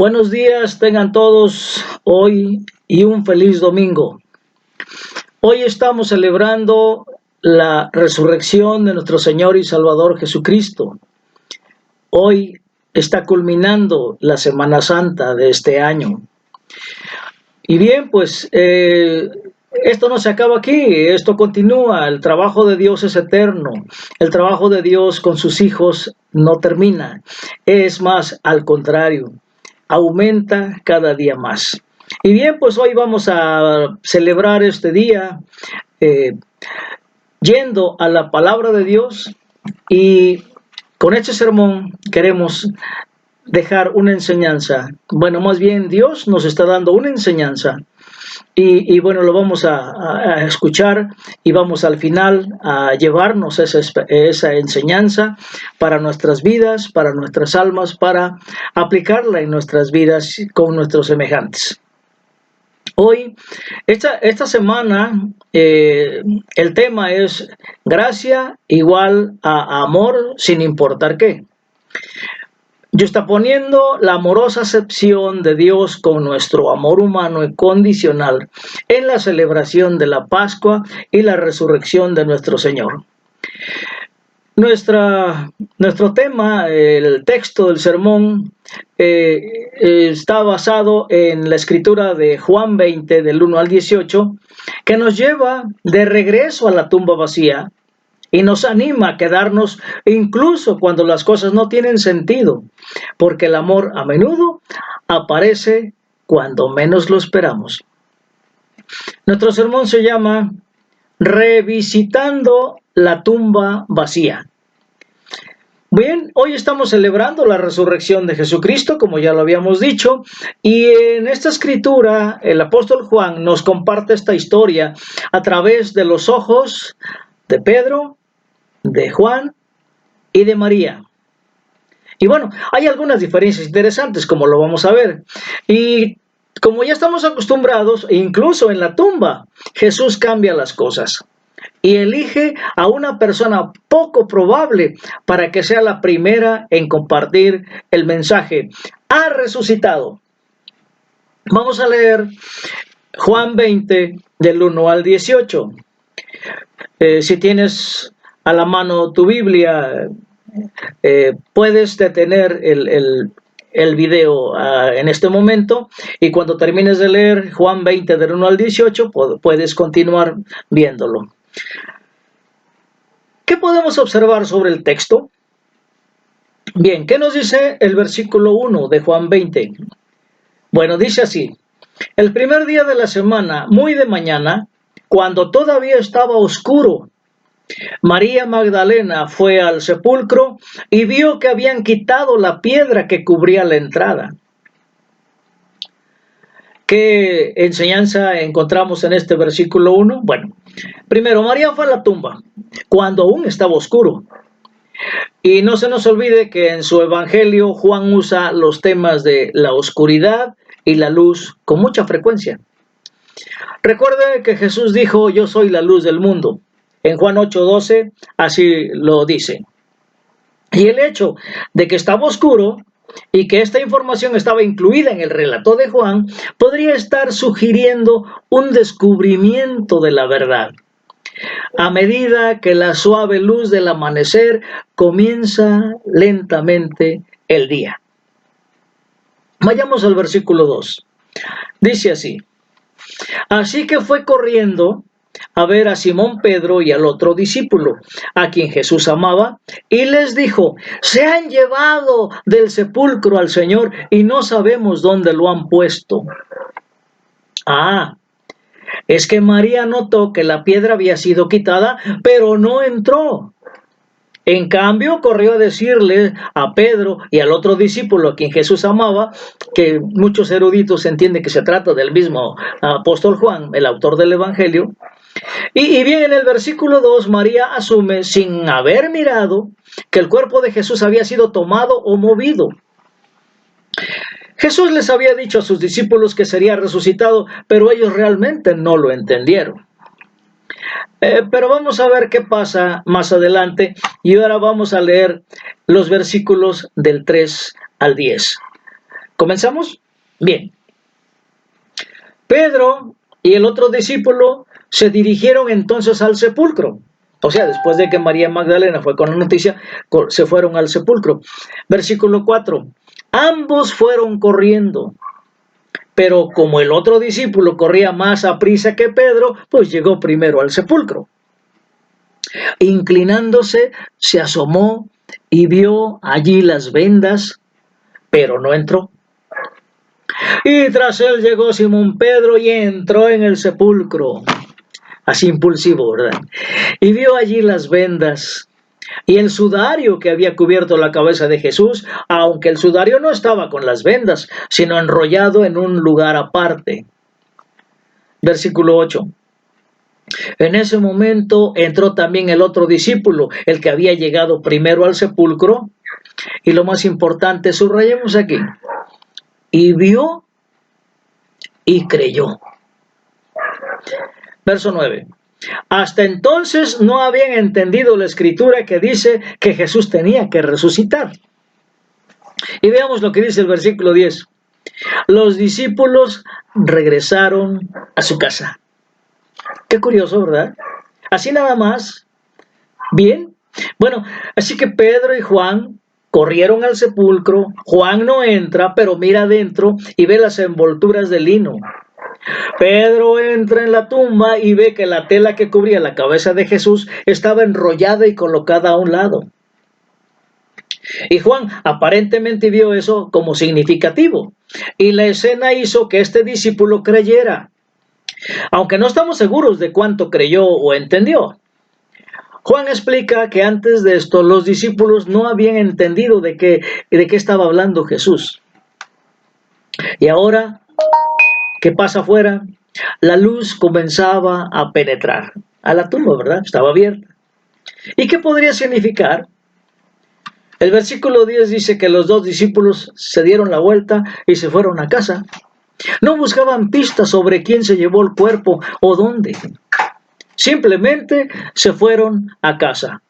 Buenos días tengan todos hoy y un feliz domingo. Hoy estamos celebrando la resurrección de nuestro Señor y Salvador Jesucristo. Hoy está culminando la Semana Santa de este año. Y bien, pues esto no se acaba aquí, esto continúa. El trabajo de Dios es eterno. El trabajo de Dios con sus hijos no termina. Es más, al contrario, aumenta cada día más. Y bien, pues hoy vamos a celebrar este día yendo a la palabra de Dios, y con este sermón queremos dejar una enseñanza. Bueno, más bien Dios nos está dando una enseñanza. Y bueno, lo vamos a escuchar y vamos al final a llevarnos esa enseñanza para nuestras vidas, para nuestras almas, para aplicarla en nuestras vidas con nuestros semejantes. Hoy, esta semana, el tema es gracia igual a amor sin importar qué. Yo está poniendo la amorosa acepción de Dios con nuestro amor humano incondicional en la celebración de la Pascua y la resurrección de nuestro Señor. Nuestro tema, el texto del sermón, está basado en la escritura de Juan 20, del 1 al 18, que nos lleva de regreso a la tumba vacía y nos anima a quedarnos incluso cuando las cosas no tienen sentido, porque el amor a menudo aparece cuando menos lo esperamos. Nuestro sermón se llama Revisitando la tumba vacía. Bien, hoy estamos celebrando la resurrección de Jesucristo, como ya lo habíamos dicho, y en esta escritura el apóstol Juan nos comparte esta historia a través de los ojos de Pedro, de Juan y de María. Y bueno, hay algunas diferencias interesantes, como lo vamos a ver. Y como ya estamos acostumbrados, incluso en la tumba, Jesús cambia las cosas y elige a una persona poco probable para que sea la primera en compartir el mensaje. Ha resucitado. Vamos a leer Juan 20, del 1 al 18. Si tienes a la mano tu Biblia, puedes detener el video en este momento, y cuando termines de leer Juan 20 del 1 al 18 puedes continuar viéndolo. ¿Qué podemos observar sobre el texto? Bien, ¿qué nos dice el versículo 1 de Juan 20? Bueno, dice así: el primer día de la semana, muy de mañana, cuando todavía estaba oscuro, María Magdalena fue al sepulcro y vio que habían quitado la piedra que cubría la entrada. ¿Qué enseñanza encontramos en este versículo 1? Bueno, primero, María fue a la tumba cuando aún estaba oscuro. Y no se nos olvide que en su evangelio Juan usa los temas de la oscuridad y la luz con mucha frecuencia. Recuerde que Jesús dijo: yo soy la luz del mundo. En Juan 8:12 así lo dice. Y el hecho de que estaba oscuro y que esta información estaba incluida en el relato de Juan podría estar sugiriendo un descubrimiento de la verdad. A medida que la suave luz del amanecer comienza lentamente el día. Vayamos al versículo 2. Dice así: así que fue corriendo a ver a Simón Pedro y al otro discípulo, a quien Jesús amaba, y les dijo: se han llevado del sepulcro al Señor y no sabemos dónde lo han puesto. Es que María notó que la piedra había sido quitada, pero no entró. En cambio, corrió a decirle a Pedro y al otro discípulo a quien Jesús amaba, que muchos eruditos entienden que se trata del mismo apóstol Juan, el autor del Evangelio. Y bien, en el versículo 2, María asume, sin haber mirado, que el cuerpo de Jesús había sido tomado o movido. Jesús les había dicho a sus discípulos que sería resucitado, pero ellos realmente no lo entendieron. Pero vamos a ver qué pasa más adelante, y ahora vamos a leer los versículos del 3 al 10. ¿Comenzamos? Bien. Pedro y el otro discípulo se dirigieron entonces al sepulcro. O sea, después de que María Magdalena fue con la noticia, se fueron al sepulcro. Versículo 4. Ambos fueron corriendo, pero como el otro discípulo corría más aprisa que Pedro, pues llegó primero al sepulcro. Inclinándose, se asomó y vio allí las vendas, pero no entró. Y tras él llegó Simón Pedro y entró en el sepulcro. Así impulsivo, ¿verdad? Y vio allí las vendas y el sudario que había cubierto la cabeza de Jesús, aunque el sudario no estaba con las vendas, sino enrollado en un lugar aparte. Versículo 8. En ese momento entró también el otro discípulo, el que había llegado primero al sepulcro. Y lo más importante, subrayemos aquí. Y vio y creyó. Verso 9. Hasta entonces no habían entendido la escritura que dice que Jesús tenía que resucitar. Y veamos lo que dice el versículo 10. Los discípulos regresaron a su casa. Qué curioso, ¿verdad? Así nada más. Bien. Bueno, así que Pedro y Juan corrieron al sepulcro. Juan no entra, pero mira adentro y ve las envolturas de lino. Pedro entra en la tumba y ve que la tela que cubría la cabeza de Jesús estaba enrollada y colocada a un lado. Y Juan aparentemente vio eso como significativo. Y la escena hizo que este discípulo creyera. Aunque no estamos seguros de cuánto creyó o entendió. Juan explica que antes de esto los discípulos no habían entendido de qué estaba hablando Jesús. Y ahora, ¿qué pasa afuera? La luz comenzaba a penetrar a la tumba, ¿verdad? Estaba abierta. ¿Y qué podría significar? El versículo 10 dice que los dos discípulos se dieron la vuelta y se fueron a casa. No buscaban pistas sobre quién se llevó el cuerpo o dónde. Simplemente se fueron a casa.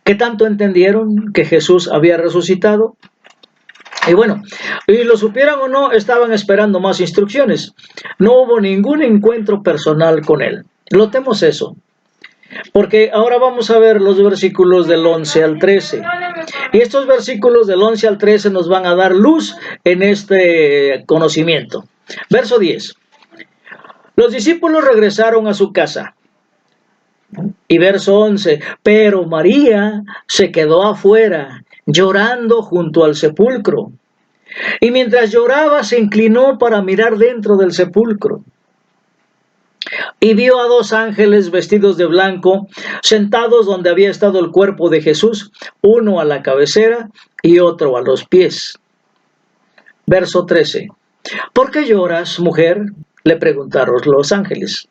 ¿Qué tanto entendieron que Jesús había resucitado? Y bueno, y lo supieran o no, estaban esperando más instrucciones. No hubo ningún encuentro personal con él. Notemos eso. Porque ahora vamos a ver los versículos del 11 al 13. Y estos versículos del 11 al 13 nos van a dar luz en este conocimiento. Verso 10. Los discípulos regresaron a su casa. Y verso 11. Pero María se quedó afuera, llorando junto al sepulcro. Y mientras lloraba, se inclinó para mirar dentro del sepulcro. Y vio a dos ángeles vestidos de blanco, sentados donde había estado el cuerpo de Jesús, uno a la cabecera y otro a los pies. Verso 13. ¿Por qué lloras, mujer?, le preguntaron los ángeles.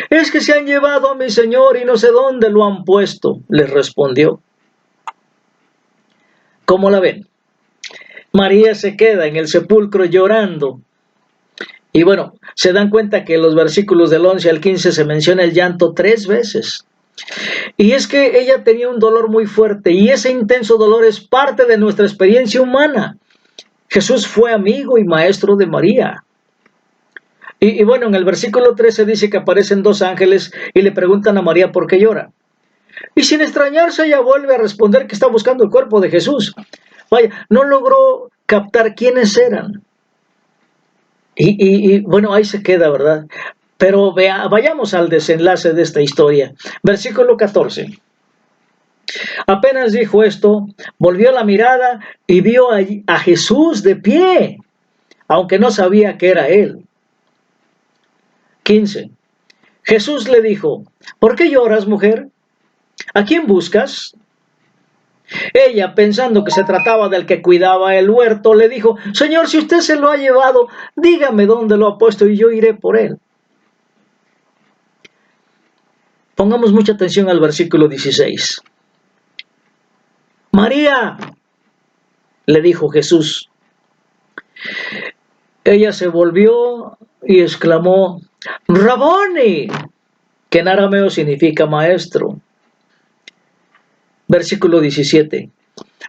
Es que se han llevado a mi Señor y no sé dónde lo han puesto, les respondió. ¿Cómo la ven? María se queda en el sepulcro llorando. Y bueno, se dan cuenta que en los versículos del 11 al 15 se menciona el llanto 3 veces. Y es que ella tenía un dolor muy fuerte y ese intenso dolor es parte de nuestra experiencia humana. Jesús fue amigo y maestro de María. Y bueno, en el versículo 13 dice que aparecen dos ángeles y le preguntan a María por qué llora. Y sin extrañarse ella vuelve a responder que está buscando el cuerpo de Jesús. Vaya, no logró captar quiénes eran. Y bueno, ahí se queda, ¿verdad? Pero vayamos al desenlace de esta historia. Versículo 14. Apenas dijo esto, volvió la mirada y vio a Jesús de pie, aunque no sabía que era él. 15. Jesús le dijo, ¿por qué lloras, mujer? ¿A quién buscas? Ella, pensando que se trataba del que cuidaba el huerto, le dijo, Señor, si usted se lo ha llevado, dígame dónde lo ha puesto y yo iré por él. Pongamos mucha atención al versículo 16. María, le dijo Jesús. Ella se volvió y exclamó, Raboni, que en arameo significa maestro. Versículo 17.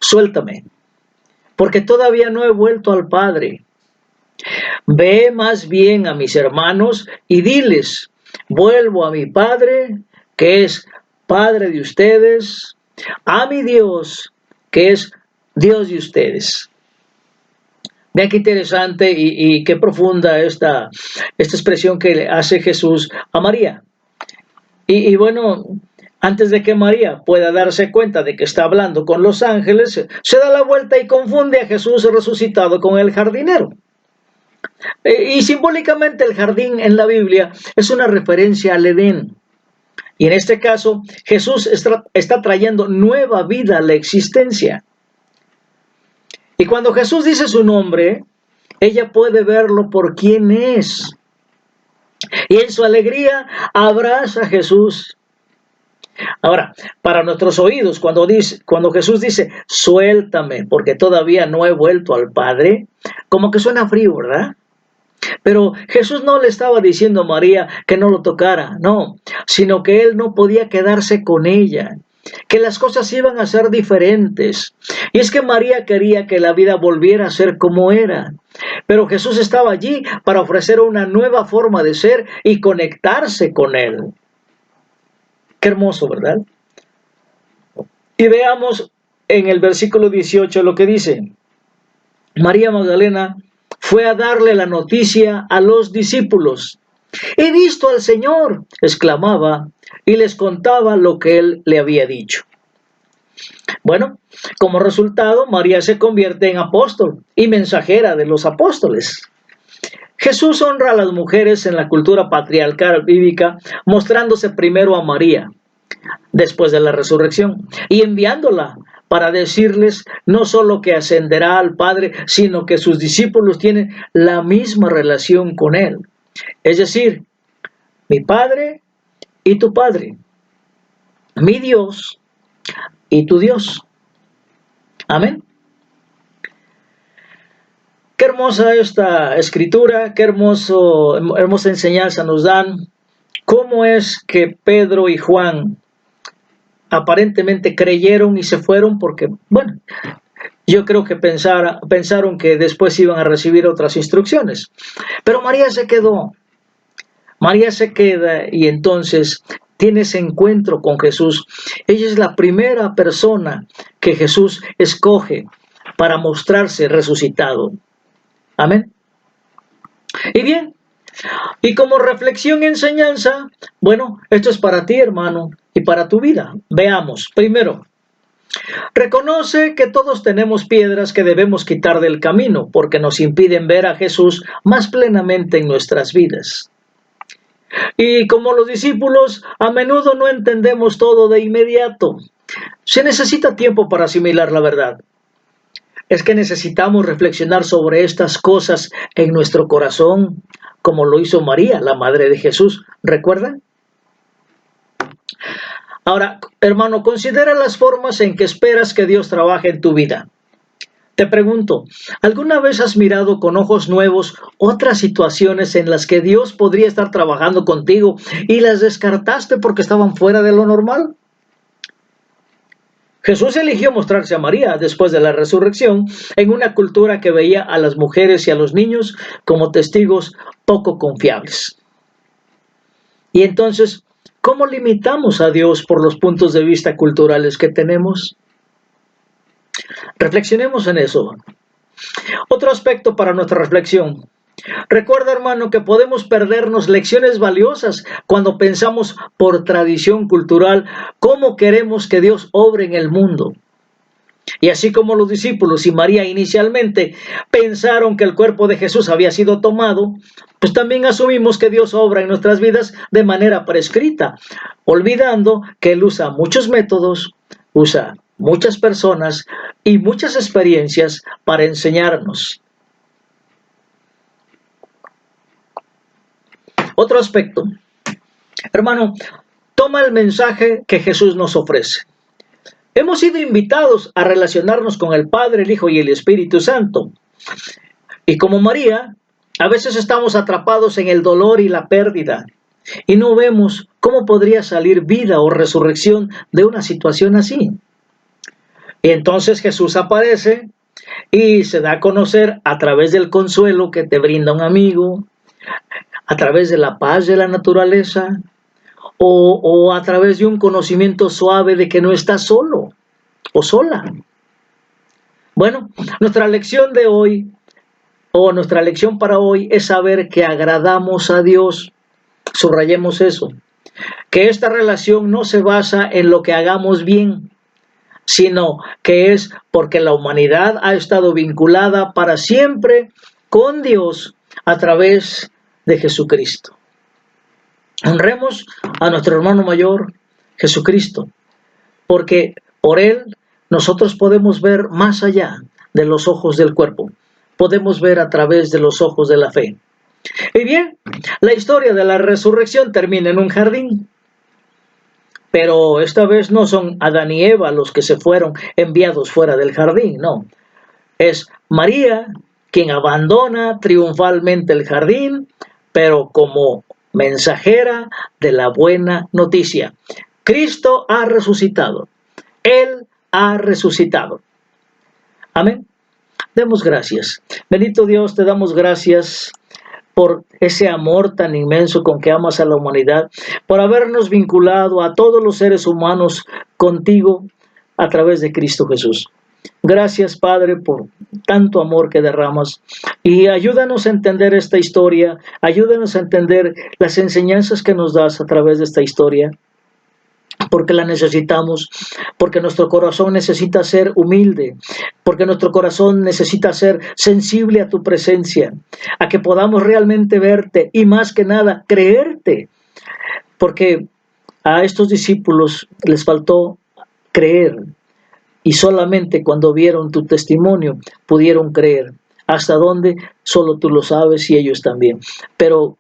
Suéltame, porque todavía no he vuelto al Padre. Ve más bien a mis hermanos y diles, vuelvo a mi Padre, que es Padre de ustedes, a mi Dios, que es Dios de ustedes. Vean qué interesante y qué profunda esta expresión que le hace Jesús a María. Y bueno, antes de que María pueda darse cuenta de que está hablando con los ángeles, se da la vuelta y confunde a Jesús resucitado con el jardinero. Y simbólicamente el jardín en la Biblia es una referencia al Edén. Y en este caso, Jesús está trayendo nueva vida a la existencia. Y cuando Jesús dice su nombre, ella puede verlo por quien es. Y en su alegría abraza a Jesús. Ahora, para nuestros oídos, cuando Jesús dice, suéltame, porque todavía no he vuelto al Padre, como que suena frío, ¿verdad? Pero Jesús no le estaba diciendo a María que no lo tocara, no, sino que él no podía quedarse con ella, que las cosas iban a ser diferentes. Y es que María quería que la vida volviera a ser como era, pero Jesús estaba allí para ofrecer una nueva forma de ser y conectarse con él. Qué hermoso, ¿verdad? Y veamos en el versículo 18 lo que dice. María Magdalena fue a darle la noticia a los discípulos. He visto al Señor, exclamaba, y les contaba lo que él le había dicho. Bueno, como resultado, María se convierte en apóstol y mensajera de los apóstoles. Jesús honra a las mujeres en la cultura patriarcal bíblica, mostrándose primero a María, después de la resurrección, y enviándola para decirles no solo que ascenderá al Padre, sino que sus discípulos tienen la misma relación con Él. Es decir, mi Padre y tu Padre, mi Dios y tu Dios. Amén. Qué hermosa esta escritura, qué hermosa enseñanza nos dan. ¿Cómo es que Pedro y Juan aparentemente creyeron y se fueron? Porque, bueno, yo creo que pensaron que después iban a recibir otras instrucciones. Pero María se quedó. María se queda y entonces tiene ese encuentro con Jesús. Ella es la primera persona que Jesús escoge para mostrarse resucitado. Amén. Y bien, y como reflexión y enseñanza, bueno, esto es para ti, hermano, y para tu vida. Veamos, primero, reconoce que todos tenemos piedras que debemos quitar del camino porque nos impiden ver a Jesús más plenamente en nuestras vidas. Y como los discípulos, a menudo no entendemos todo de inmediato. Se necesita tiempo para asimilar la verdad. Es que necesitamos reflexionar sobre estas cosas en nuestro corazón, como lo hizo María, la madre de Jesús. ¿Recuerdan? Ahora, hermano, considera las formas en que esperas que Dios trabaje en tu vida. Te pregunto, ¿alguna vez has mirado con ojos nuevos otras situaciones en las que Dios podría estar trabajando contigo y las descartaste porque estaban fuera de lo normal? Jesús eligió mostrarse a María después de la resurrección en una cultura que veía a las mujeres y a los niños como testigos poco confiables. Y entonces, ¿cómo limitamos a Dios por los puntos de vista culturales que tenemos? Reflexionemos en eso. Otro aspecto para nuestra reflexión. Recuerda, hermano, que podemos perdernos lecciones valiosas cuando pensamos por tradición cultural cómo queremos que Dios obre en el mundo. Y así como los discípulos y María inicialmente pensaron que el cuerpo de Jesús había sido tomado, pues también asumimos que Dios obra en nuestras vidas de manera prescrita, olvidando que Él usa muchos métodos, usa muchas personas y muchas experiencias para enseñarnos. Otro aspecto. Hermano, toma el mensaje que Jesús nos ofrece. Hemos sido invitados a relacionarnos con el Padre, el Hijo y el Espíritu Santo. Y como María, a veces estamos atrapados en el dolor y la pérdida y no vemos cómo podría salir vida o resurrección de una situación así. Y entonces Jesús aparece Y se da a conocer a través del consuelo que te brinda un amigo, a través de la paz de la naturaleza, o a través de un conocimiento suave de que no estás solo o sola. Bueno, nuestra lección de hoy, o nuestra lección para hoy, es saber que agradamos a Dios. Subrayemos eso. Que esta relación no se basa en lo que hagamos bien, sino que es porque la humanidad ha estado vinculada para siempre con Dios a través de Jesucristo. Honremos a nuestro hermano mayor, Jesucristo, porque por Él nosotros podemos ver más allá de los ojos del cuerpo, podemos ver a través de los ojos de la fe. Y bien, la historia de la resurrección termina en un jardín, pero esta vez no son Adán y Eva los que se fueron enviados fuera del jardín, no. Es María quien abandona triunfalmente el jardín, pero como mensajera de la buena noticia. Cristo ha resucitado. Él ha resucitado. Amén. Demos gracias. Bendito Dios, te damos gracias por ese amor tan inmenso con que amas a la humanidad, por habernos vinculado a todos los seres humanos contigo a través de Cristo Jesús. Gracias, Padre, por tanto amor que derramas, y ayúdanos a entender esta historia, ayúdanos a entender las enseñanzas que nos das a través de esta historia, porque la necesitamos, porque nuestro corazón necesita ser humilde, porque nuestro corazón necesita ser sensible a tu presencia, a que podamos realmente verte y más que nada creerte, porque a estos discípulos les faltó creer y solamente cuando vieron tu testimonio pudieron creer. ¿Hasta dónde? Solo tú lo sabes y ellos también. Pero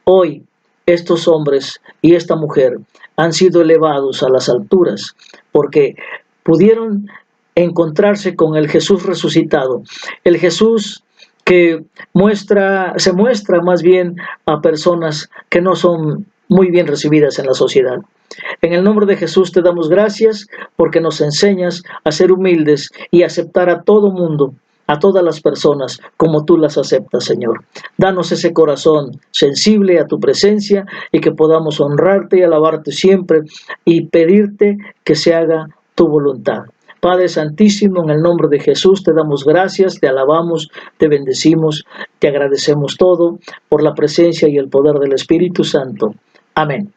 hoy estos hombres y esta mujer han sido elevados a las alturas porque pudieron encontrarse con el Jesús resucitado, el Jesús que se muestra más bien a personas que no son muy bien recibidas en la sociedad. En el nombre de Jesús te damos gracias porque nos enseñas a ser humildes y aceptar a todo mundo, a todas las personas como tú las aceptas, Señor. Danos ese corazón sensible a tu presencia y que podamos honrarte y alabarte siempre y pedirte que se haga tu voluntad. Padre Santísimo, en el nombre de Jesús te damos gracias, te alabamos, te bendecimos, te agradecemos todo por la presencia y el poder del Espíritu Santo. Amén.